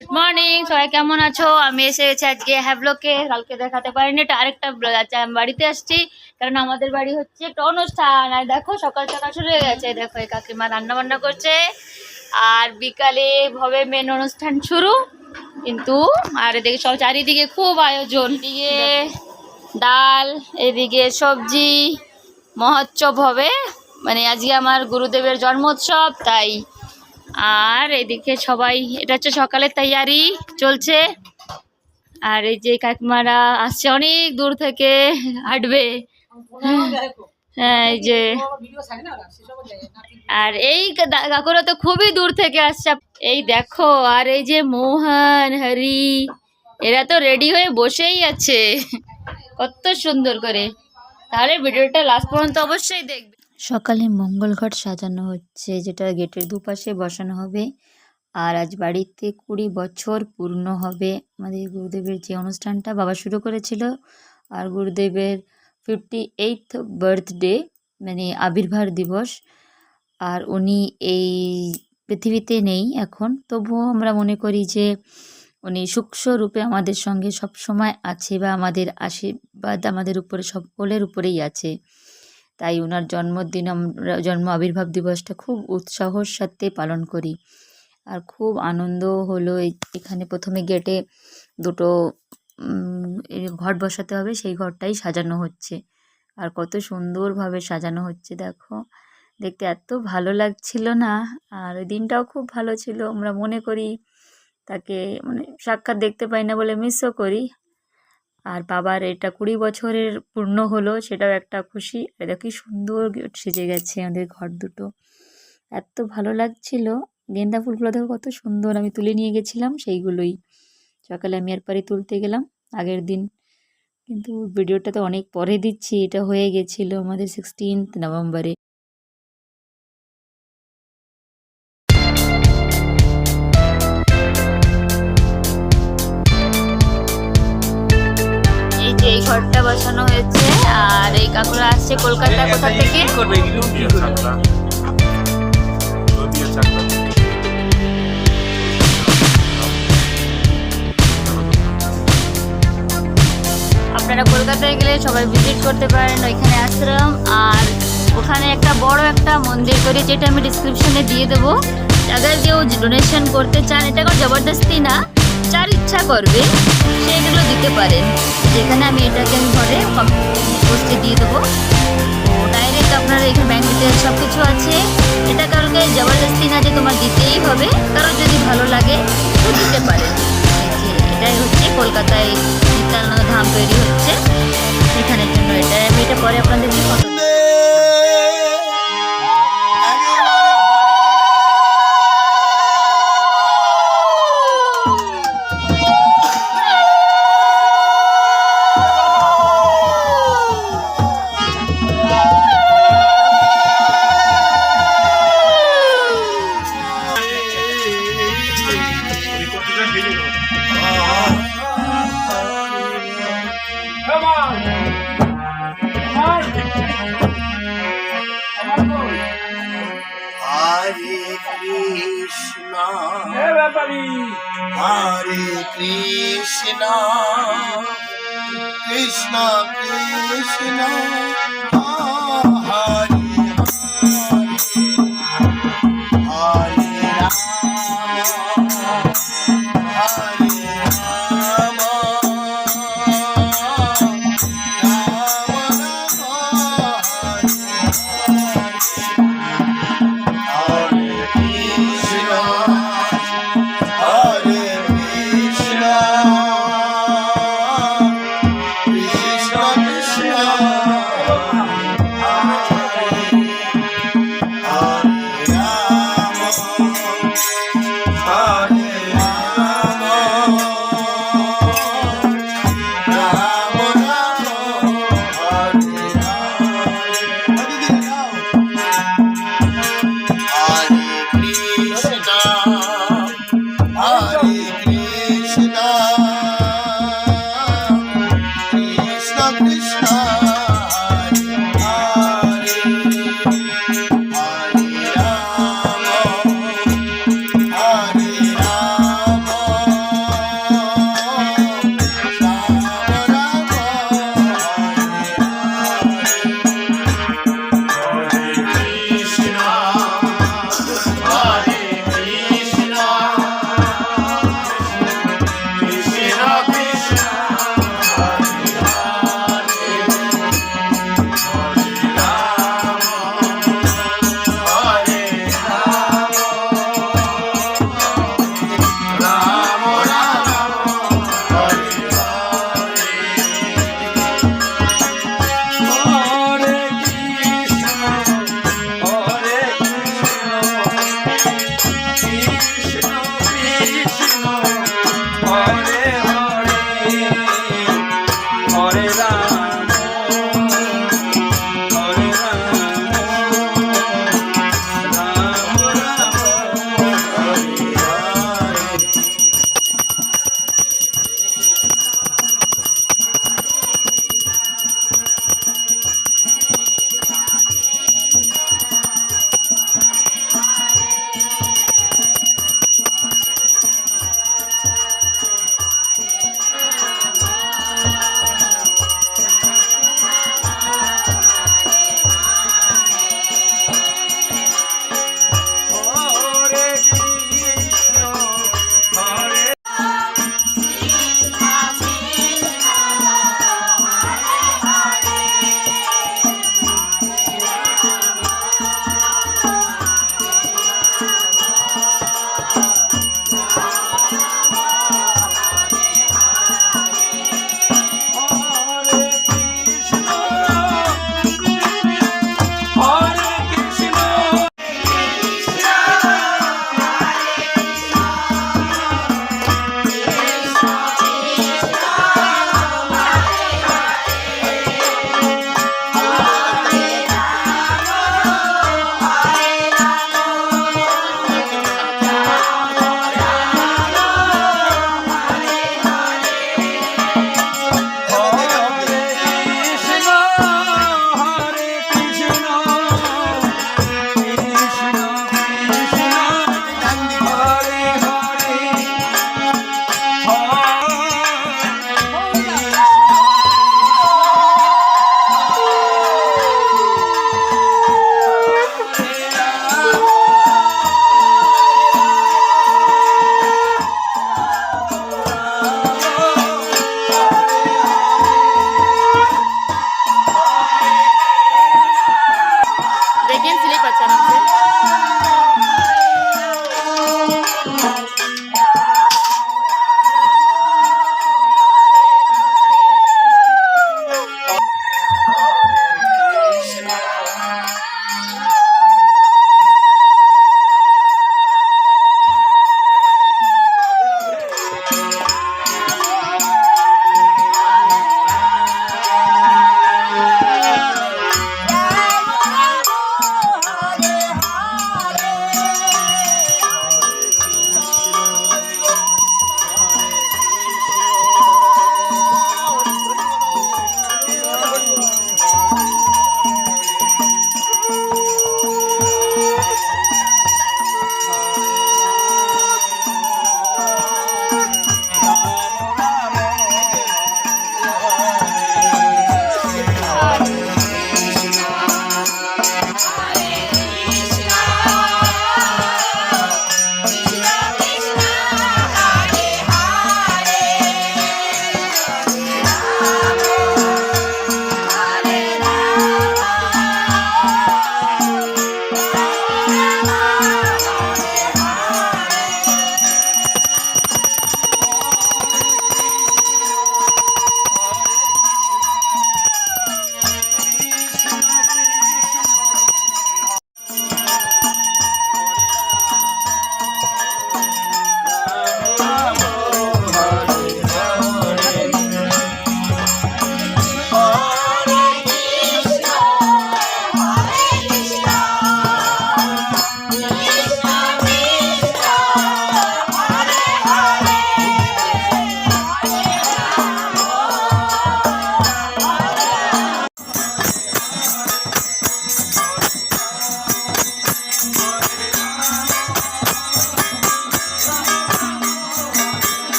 Good morning, সবাই কেমন আছো? আমি এসে গেছি আজকে হ্যাভলকে। কালকে দেখাতে পারিনি, এটা আরেকটা ব্লগ আছে। আমি বাড়িতে আসছি কারণ আমাদের বাড়ি হচ্ছে একটা অনুষ্ঠান। আর দেখো সকাল সকাল শুরু হয়ে গেছে। দেখো এই কাকিমা রান্না বান্না করছে আর বিকালে হবে মেন অনুষ্ঠান শুরু। কিন্তু আর এদিকে সব চারিদিকে খুব আয়োজন, এদিকে ডাল, এদিকে সবজি, মহোৎসব হবে। মানে আজকে আমার গুরুদেবের জন্মোৎসব, তাই। আর এদিকে সবাই, এটা হচ্ছে সকালের তৈয়ারি চলছে। আর এই যে কাকিমারা আসছে অনেক দূর থেকে, হাঁটবে। হ্যাঁ, এই যে। আর এই কাকুরা তো খুবই দূর থেকে আসছে, এই দেখো। আর এই যে মোহন, হরি, এরা তো রেডি হয়ে বসেই আছে কত সুন্দর করে। তাহলে ভিডিওটা লাস্ট পর্যন্ত অবশ্যই দেখবে। সকালে মঙ্গল ঘট সাজানো হচ্ছে, যেটা গেটের দুপাশে বসানো হবে। আর আজ বাড়িতে 20 বছর পূর্ণ হবে আমাদের গুরুদেবের যে অনুষ্ঠানটা বাবা শুরু করেছিল। আর গুরুদেবের 58th বার্থডে, মানে আবির্ভাব দিবস। আর উনি এই পৃথিবীতে নেই এখন, তবুও আমরা মনে করি যে উনি সূক্ষ্ম রূপে আমাদের সঙ্গে সব সময় আছে, বা আমাদের আশীর্বাদ আমাদের উপরে সকলের উপরেই আছে। তাই ওনার জন্মদিন, আমরা জন্ম আবির্ভাব দিবসটা খুব উৎসাহর সাথে পালন করি। আর খুব আনন্দ হলো। এখানে প্রথমে গেটে দুটো ঘট বসাতে হবে, সেই ঘরটাই সাজানো হচ্ছে। আর কত সুন্দরভাবে সাজানো হচ্ছে দেখো, দেখতে এত ভালো লাগছিল না। আর ওই দিনটাও খুব ভালো ছিল। আমরা মনে করি তাকে, মানে সাক্ষাৎ দেখতে পাই না বলে মিসও করি। আর বাবার এটা 20 বছরের পূর্ণ হলো, সেটাও একটা খুশি। আর দেখো কি সুন্দর সেজে গেছে আমাদের ঘর দুটো, এত ভালো লাগছিল। গেন্দা ফুলগুলো দেখো কত সুন্দর, আমি তুলে নিয়ে গেছিলাম সেইগুলোই। সকালে আমি এরপরে তুলতে গেলাম আগের দিন, কিন্তু ভিডিওটা তো অনেক পরে দিচ্ছি। এটা হয়ে গেছিলো আমাদের 16th নভেম্বরে। এই যে এই ঘরটা বসানো হয়েছে। আর এই কাকুরা আসছে কলকাতা, কোথা থেকে? আপনারা কলকাতায় গেলে সবাই ভিজিট করতে পারেন ওইখানে আশ্রম। আর ওখানে একটা বড় একটা মন্দির করে, যেটা আমি ডিসক্রিপশনে দিয়ে দেবো। যাদের কেউ ডোনেশন করতে চান, এটা কোনো জবরদস্তি না, যার ইচ্ছা করবে সেগুলো দিতে পারেন। যেখানে আমি এটাকে ঘরে পোস্টে দিয়ে দেবো। তো ডাইরেক্ট আপনারা এখানে ব্যাঙ্ক ডিটেলস সব কিছু আছে। এটা কারোকে জবরদস্তি না যে তোমার দিতেই হবে, কারোর যদি ভালো লাগে তো দিতে পারেন। এটাই হচ্ছে কলকাতায় নিত্যানন্দ ধাম তৈরি হচ্ছে, এখানের জন্য। এটা আমি এটা পরে আপনাদেরকে photo Hare Krishna, Krishna Krishna, Hare Hare, Hare Rama, Hare Rama, Krishna Krishna,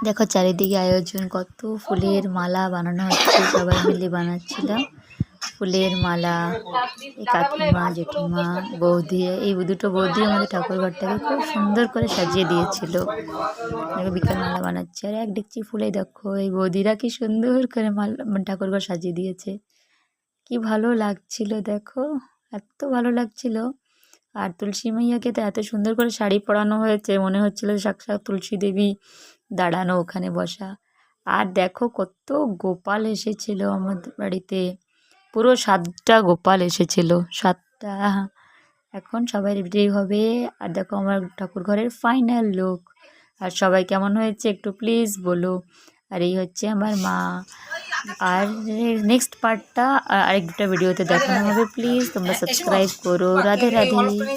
দেখো চারিদিকে আয়োজন, কত ফুলের মালা বানানো হচ্ছে, সবাই মিলে বানাচ্ছিল ফুলের মালা। এই কাকিমা, জেঠিমা, বৌদি, এই দুটো বৌদি আমাদের ঠাকুর ঘরটাকে খুব সুন্দর করে সাজিয়ে দিয়েছিল। বিকেল মালা বানাচ্ছে আর এক ডেকচি ফুলে দেখো এই বৌদিরা কি সুন্দর করে মালা ঠাকুর ঘর সাজিয়ে দিয়েছে। কি ভালো লাগছিল দেখো, এত ভালো লাগছিল। আর তুলসী মাইয়াকে তো এত সুন্দর করে শাড়ি পরানো হয়েছে, মনে হচ্ছিল সাক্ষাৎ তুলসী দেবী দাঁড়ানো ওখানে বসা। আর দেখো কত গোপাল এসেছিল আমাদের বাড়িতে, পুরো 7টা গোপাল এসেছিল, 7টা। এখন সবাই রেডি হবে। আর দেখো আমার ঠাকুর ঘরের ফাইনাল লুক। আর সবাই কেমন হয়েছে একটু প্লিজ বলো। আর এই হচ্ছে আমার মা। আর নেক্সট পার্টটা আরেকটা ভিডিওতে দেখানো হবে, প্লিজ তোমরা সাবস্ক্রাইব করো। রাধে রাধে।